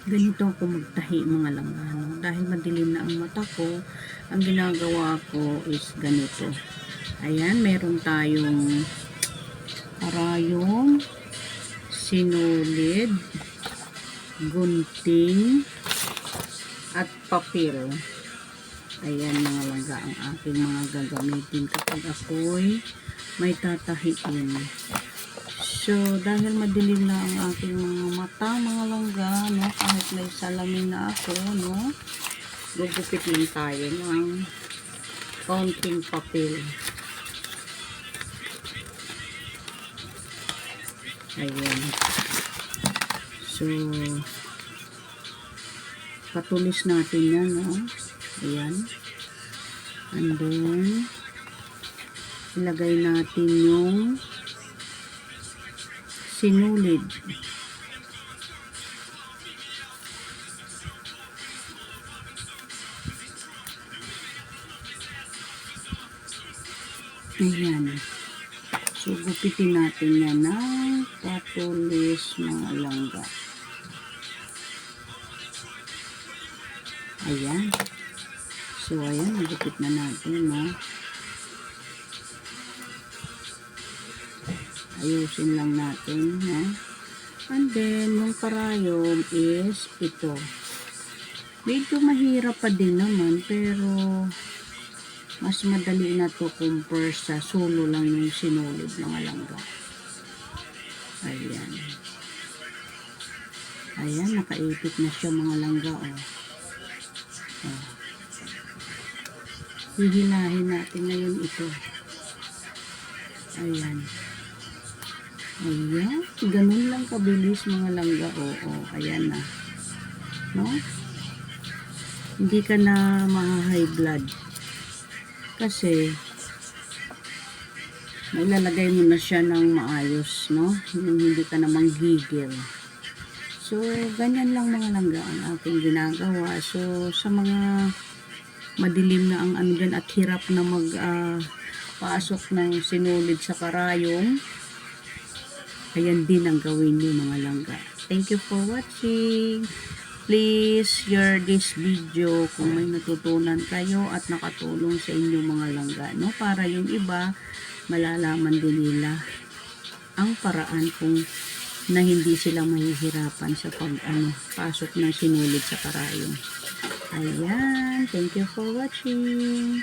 Ganito ako magtahi mga langgano. Dahil madilim na ang mata ko, ang ginagawa ko is ganito. Ayan, meron tayong karayom, sinulid, gunting, at papel. Ayan mga langga ang aking mga gagamitin kapag ako'y may tatahiin. So, dahil madilim na ang aking mga mata, mga langga, no, kahit may salamin na ako, no, gugupit lang tayo ng kaunting papel. Ayan. So, patulis natin yan, no. Ayan. And then, ilagay natin yung sinulid. Ayan. So, gupitin natin yan ng patulis mga langga. Ayan. So, ayan. Nagupit na natin, no. Ayusin lang natin, no. And then, yung karayom is ito. Medyo mahirap pa din naman, pero mas madali na to compare sa solo lang yung sinulid mga langga. Ayan. Ayan, nakaipit na siya mga langga, oh. Oh. Hihilahin natin ngayon ito. Ayan. Ayan. Ganun lang kabilis mga langga, oh. Oh, ayan na. No? Hindi ka na ma-high blood. Kasi, mailalagay mo na siya ng maayos, no? Yung hindi ka na manggigil. So, ganyan lang mga langga ang aking ginagawa. So, sa mga madilim na ang ano dyan at hirap na pasok ng sinulid sa karayom, ayan din ang gawin niyo mga langga. Thank you for watching. Please share this video kung may natutunan kayo at nakatulong sa inyo mga langga, no? Para yung iba malalaman din nila ang paraan kung na hindi sila mahihirapan sa pasok ng sinulid sa karayom. Ayan, thank you for watching.